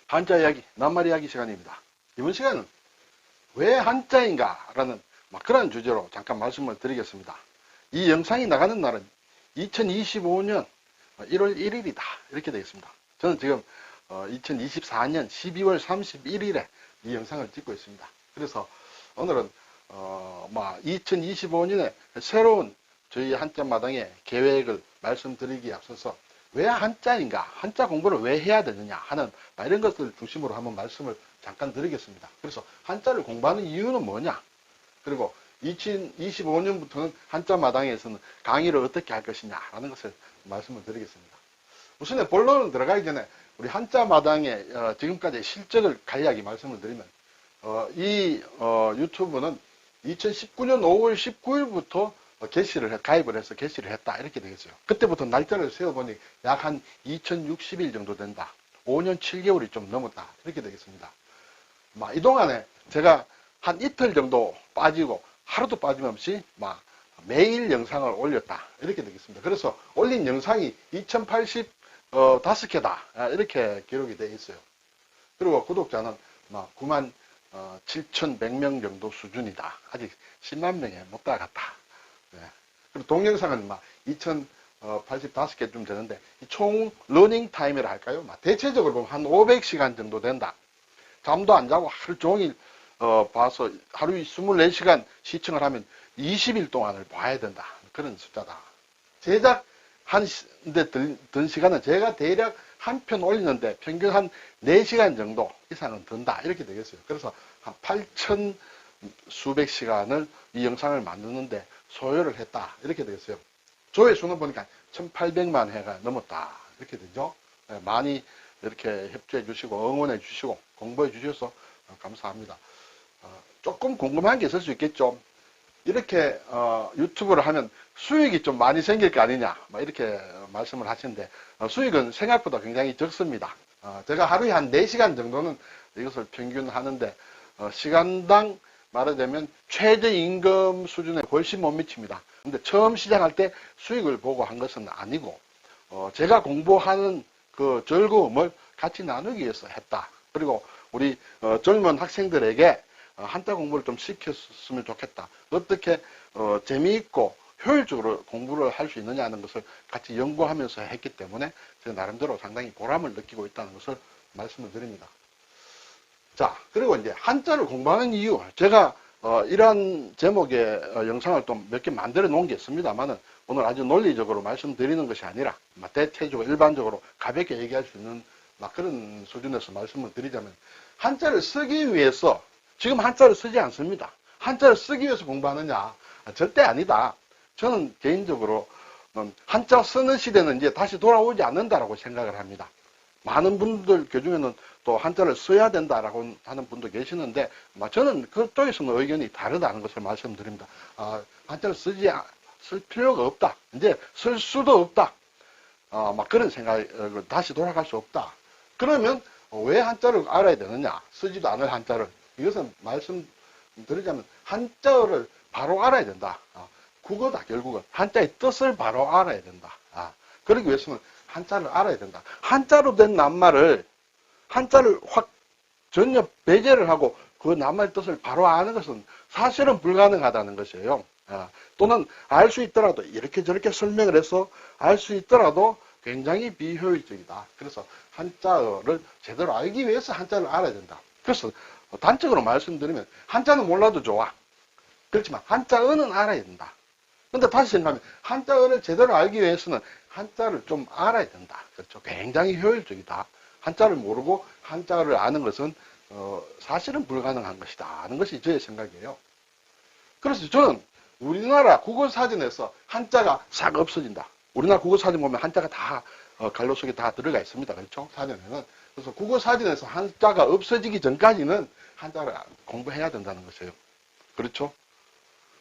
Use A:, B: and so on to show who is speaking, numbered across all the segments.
A: 한자 이야기, 낱말 이야기 시간입니다. 이번 시간은 왜 한자인가 라는 그런 주제로 잠깐 말씀을 드리겠습니다. 이 영상이 나가는 날은 2025년 1월 1일이다 이렇게 되겠습니다. 저는 지금 2024년 12월 31일에 이 영상을 찍고 있습니다. 그래서 오늘은 2025년에 새로운 저희 한자마당의 계획을 말씀드리기에 앞서서 왜 한자인가, 한자 공부를 왜 해야 되느냐 하는 이런 것들 중심으로 한번 말씀을 잠깐 드리겠습니다. 그래서 한자를 공부하는 이유는 뭐냐, 그리고 2025년부터는 한자마당에서는 강의를 어떻게 할 것이냐 라는 것을 말씀을 드리겠습니다. 우선 본론은 들어가기 전에 우리 한자마당의 지금까지의 실적을 간략히 말씀을 드리면 이 유튜브는 2019년 5월 19일부터 가입을 해서 개시를 했다 이렇게 되겠어요. 그때부터 날짜를 세어보니 약 한 2060일 정도 된다. 5년 7개월이 좀 넘었다 이렇게 되겠습니다. 이 동안에 제가 한 이틀 정도 빠지고 하루도 빠짐없이 매일 영상을 올렸다 이렇게 되겠습니다. 그래서 올린 영상이 2085개다 이렇게 기록이 되어 있어요. 그리고 구독자는 97,100명 정도 수준이다. 아직 10만 명에 못 다가갔다. 네. 그리고 동영상은 2,085개쯤 되는데 총 러닝 타임이라 할까요? 대체적으로 보면 한 500시간 정도 된다. 잠도 안 자고 하루 종일 봐서 하루에 24시간 시청을 하면 20일 동안을 봐야 된다. 그런 숫자다. 제작하는데 든 시간은 제가 대략 한 편 올리는데 평균 한 4시간 정도 이상은 든다. 이렇게 되겠어요. 그래서 한 8,000 수백 시간을 이 영상을 만드는데 소요를 했다. 이렇게 되겠어요. 조회수는 보니까 1,800만 회가 넘었다. 이렇게 되죠. 많이 이렇게 협조해 주시고 응원해 주시고 공부해 주셔서 감사합니다. 조금 궁금한 게 있을 수 있겠죠. 이렇게 유튜브를 하면 수익이 좀 많이 생길 거 아니냐 이렇게 말씀을 하시는데 수익은 생각보다 굉장히 적습니다. 제가 하루에 한 4시간 정도는 이것을 평균 하는데 시간당 말하자면 최저임금 수준에 훨씬 못 미칩니다. 근데 처음 시작할 때 수익을 보고 한 것은 아니고 제가 공부하는 그 즐거움을 같이 나누기 위해서 했다. 그리고 우리 젊은 학생들에게 한자 공부를 좀 시켰으면 좋겠다. 어떻게 재미있고 효율적으로 공부를 할 수 있느냐는 것을 같이 연구하면서 했기 때문에 제가 나름대로 상당히 보람을 느끼고 있다는 것을 말씀을 드립니다. 자, 그리고 이제 한자를 공부하는 이유, 제가 이러한 제목의 영상을 또 몇 개 만들어 놓은 게 있습니다만은 오늘 아주 논리적으로 말씀드리는 것이 아니라 대체적으로 일반적으로 가볍게 얘기할 수 있는 그런 수준에서 말씀을 드리자면, 한자를 쓰기 위해서 지금 한자를 쓰지 않습니다. 한자를 쓰기 위해서 공부하느냐? 절대 아니다. 저는 개인적으로 한자 쓰는 시대는 이제 다시 돌아오지 않는다라고 생각을 합니다. 많은 분들 교중에는 또 한자를 써야 된다라고 하는 분도 계시는데 저는 그쪽에서는 의견이 다르다는 것을 말씀드립니다. 한자를 쓸 필요가 없다. 이제 쓸 수도 없다. 그런 생각을 다시 돌아갈 수 없다. 그러면 왜 한자를 알아야 되느냐? 쓰지도 않을 한자를. 이것은 말씀드리자면 한자를 바로 알아야 된다. 국어다. 결국은 한자의 뜻을 바로 알아야 된다. 그러기 위해서는 한자를 알아야 된다. 한자로 된 낱말을 한자를 확 전혀 배제를 하고 그 낱말 뜻을 바로 아는 것은 사실은 불가능하다는 것이에요. 또는 알 수 있더라도 이렇게 저렇게 설명을 해서 알 수 있더라도 굉장히 비효율적이다. 그래서 한자어를 제대로 알기 위해서 한자를 알아야 된다. 그래서 단적으로 말씀드리면 한자는 몰라도 좋아. 그렇지만 한자어는 알아야 된다. 근데 다시 생각하면 한자어를 제대로 알기 위해서는 한자를 좀 알아야 된다. 그렇죠. 굉장히 효율적이다. 한자를 모르고 한자를 아는 것은 사실은 불가능한 것이다 하는 것이 저의 생각이에요. 그래서 저는 우리나라 국어사전에서 한자가 싹 없어진다. 우리나라 국어사전 보면 한자가 다 갈로 속에 다 들어가 있습니다. 그렇죠? 사전에는. 그래서 국어사전에서 한자가 없어지기 전까지는 한자를 공부해야 된다는 것이에요. 그렇죠?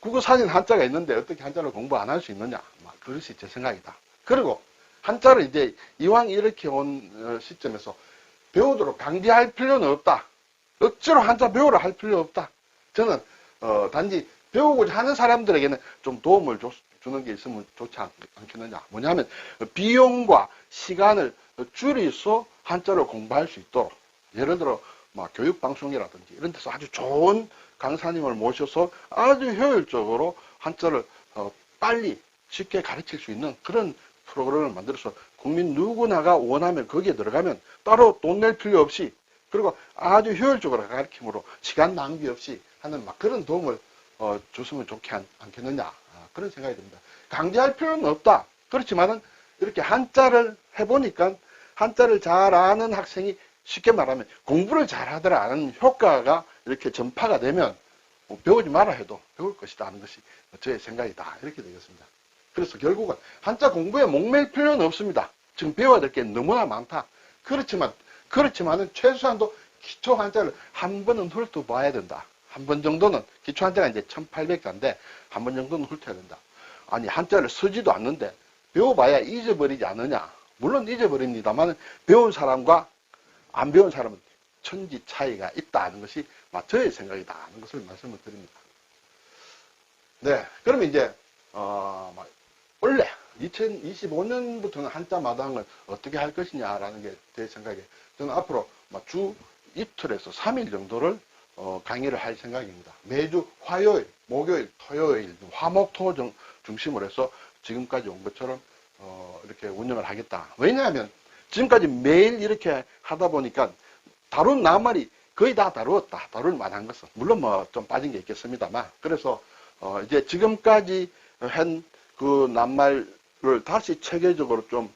A: 국어사전 한자가 있는데 어떻게 한자를 공부 안 할 수 있느냐? 그것이 제 생각이다. 그리고 한자를 이제 이왕 이렇게 온 시점에서 배우도록 강제할 필요는 없다. 억지로 한자 배우라 할 필요 없다. 저는 단지 배우고자 하는 사람들에게는 좀 도움을 주는 게 있으면 좋지 않겠느냐. 뭐냐면 비용과 시간을 줄여서 한자를 공부할 수 있도록 예를 들어 막 교육방송이라든지 이런 데서 아주 좋은 강사님을 모셔서 아주 효율적으로 한자를 빨리 쉽게 가르칠 수 있는 그런 프로그램을 만들어서 국민 누구나가 원하면 거기에 들어가면 따로 돈 낼 필요 없이, 그리고 아주 효율적으로 가르침으로 시간 낭비 없이 하는 막 그런 도움을 줬으면 좋지 않겠느냐, 그런 생각이 듭니다. 강제할 필요는 없다. 그렇지만은 이렇게 한자를 해보니까 한자를 잘 아는 학생이 쉽게 말하면 공부를 잘하더라 하는 효과가 이렇게 전파가 되면 배우지 마라 해도 배울 것이다 하는 것이 저의 생각이다, 이렇게 되겠습니다. 그래서 결국은 한자 공부에 목맬 필요는 없습니다. 지금 배워야 될 게 너무나 많다. 그렇지만은 최소한도 기초 한자를 한 번은 훑어봐야 된다. 한 번 정도는, 기초 한자가 이제 1800자인데 한 번 정도는 훑어야 된다. 아니 한자를 쓰지도 않는데 배워봐야 잊어버리지 않느냐. 물론 잊어버립니다만 배운 사람과 안 배운 사람은 천지 차이가 있다는 것이 저의 생각이다 하는 것을 말씀을 드립니다. 네, 그러면 이제 원래 2025년부터는 한자 마당을 어떻게 할 것이냐라는 게 제 생각에, 저는 앞으로 주 이틀에서 3일 정도를 강의를 할 생각입니다. 매주 화요일, 목요일, 토요일, 화목토 중심으로 해서 지금까지 온 것처럼 이렇게 운영을 하겠다. 왜냐하면 지금까지 매일 이렇게 하다 보니까 다룬 낱말이 거의 다 다루었다. 다룰 만한 것은. 물론 좀 빠진 게 있겠습니다만. 그래서 이제 지금까지 한 그 낱말을 다시 체계적으로 좀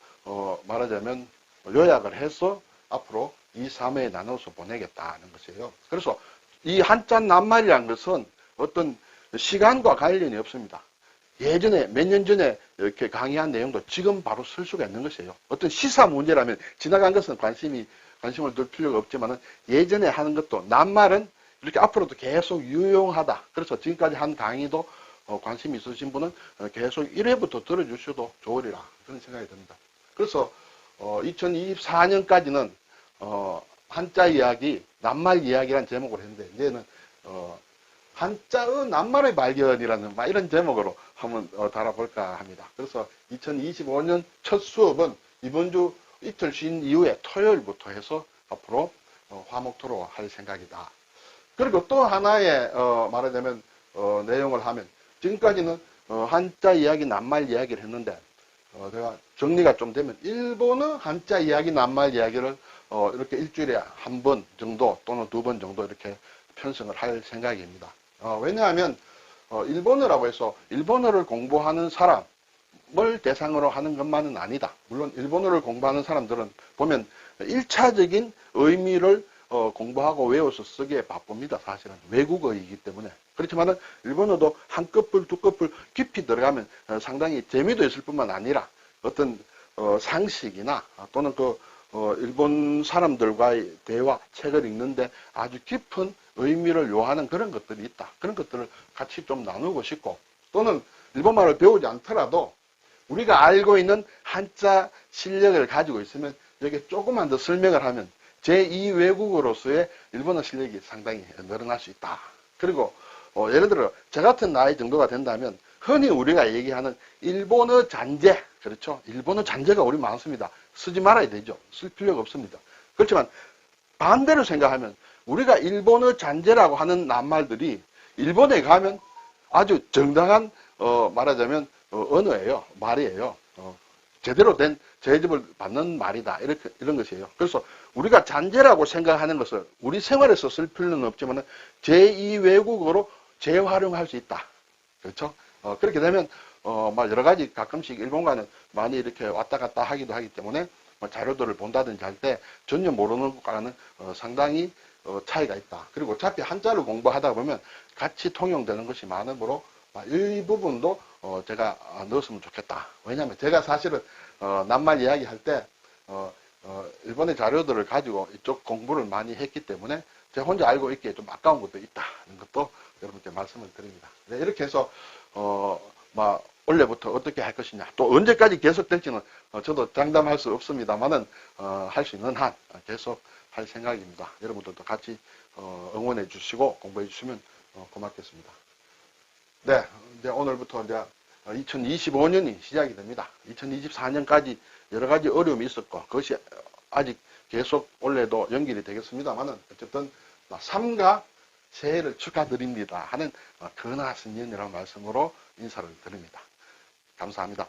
A: 말하자면 요약을 해서 앞으로 2, 3회에 나눠서 보내겠다는 것이에요. 그래서 이 한자 낱말이라는 것은 어떤 시간과 관련이 없습니다. 예전에 몇 년 전에 이렇게 강의한 내용도 지금 바로 쓸 수가 있는 것이에요. 어떤 시사 문제라면 지나간 것은 관심을 둘 필요가 없지만은 예전에 하는 것도 낱말은 이렇게 앞으로도 계속 유용하다. 그래서 지금까지 한 강의도 관심 있으신 분은 계속 1회부터 들어주셔도 좋으리라, 그런 생각이 듭니다. 그래서 2024년까지는 한자 이야기, 낱말 이야기라는 제목으로 했는데 이제는 한자의 낱말의 발견이라는 이런 제목으로 한번 달아볼까 합니다. 그래서 2025년 첫 수업은 이번 주 이틀 쉰 이후에 토요일부터 해서 앞으로 화목토로 할 생각이다. 그리고 또 하나의 말하자면 내용을 하면, 지금까지는 한자 이야기, 낱말 이야기를 했는데 제가 정리가 좀 되면 일본의 한자 이야기, 낱말 이야기를 이렇게 일주일에 한 번 정도 또는 두 번 정도 이렇게 편성을 할 생각입니다. 왜냐하면 일본어라고 해서 일본어를 공부하는 사람을 대상으로 하는 것만은 아니다. 물론 일본어를 공부하는 사람들은 보면 1차적인 의미를 공부하고 외워서 쓰기에 바쁩니다. 사실은 외국어이기 때문에. 그렇지만은 일본어도 한 커플, 두 커플 깊이 들어가면 상당히 재미도 있을 뿐만 아니라 어떤 상식이나 또는 일본 사람들과의 대화, 책을 읽는데 아주 깊은 의미를 요하는 그런 것들이 있다. 그런 것들을 같이 좀 나누고 싶고, 또는 일본말을 배우지 않더라도 우리가 알고 있는 한자 실력을 가지고 있으면 여기 조금만 더 설명을 하면 제2 외국어로서의 일본어 실력이 상당히 늘어날 수 있다. 그리고 예를 들어 저 같은 나이 정도가 된다면 흔히 우리가 얘기하는 일본어 잔재, 그렇죠? 일본어 잔재가 우리 많습니다. 쓰지 말아야 되죠. 쓸 필요가 없습니다. 그렇지만 반대로 생각하면 우리가 일본어 잔재라고 하는 낱말들이 일본에 가면 아주 정당한 말하자면 언어예요. 말이에요. 제대로 된 제접을 받는 말이다. 이런 것이에요. 그래서 우리가 잔재라고 생각하는 것을 우리 생활에서 쓸 필요는 없지만 제2 외국어로 재활용할 수 있다. 그렇죠? 그렇게 되면 여러 가지 가끔씩 일본과는 많이 이렇게 왔다 갔다 하기도 하기 때문에 자료들을 본다든지 할 때 전혀 모르는 것과는 상당히 차이가 있다. 그리고 어차피 한자를 공부하다 보면 같이 통용되는 것이 많으므로 일부분도 제가 넣었으면 좋겠다. 왜냐하면 제가 사실은 낱말 이야기 할 때 일본의 자료들을 가지고 이쪽 공부를 많이 했기 때문에 제가 혼자 알고 있기에 좀 아까운 것도 있다는 것도 여러분께 말씀을 드립니다. 네, 이렇게 해서 원래부터 어떻게 할 것이냐, 또 언제까지 계속될지는 저도 장담할 수 없습니다만은 할 수 있는 한 계속 할 생각입니다. 여러분들도 같이 응원해 주시고 공부해 주시면 고맙겠습니다. 네, 이제 오늘부터 이제 2025년이 시작이 됩니다. 2024년까지 여러 가지 어려움이 있었고 그것이 아직 계속 올해도 연결이 되겠습니다만은 어쨌든 삼가 새해를 축하드립니다 하는 근하신년이라는 말씀으로 인사를 드립니다. 감사합니다.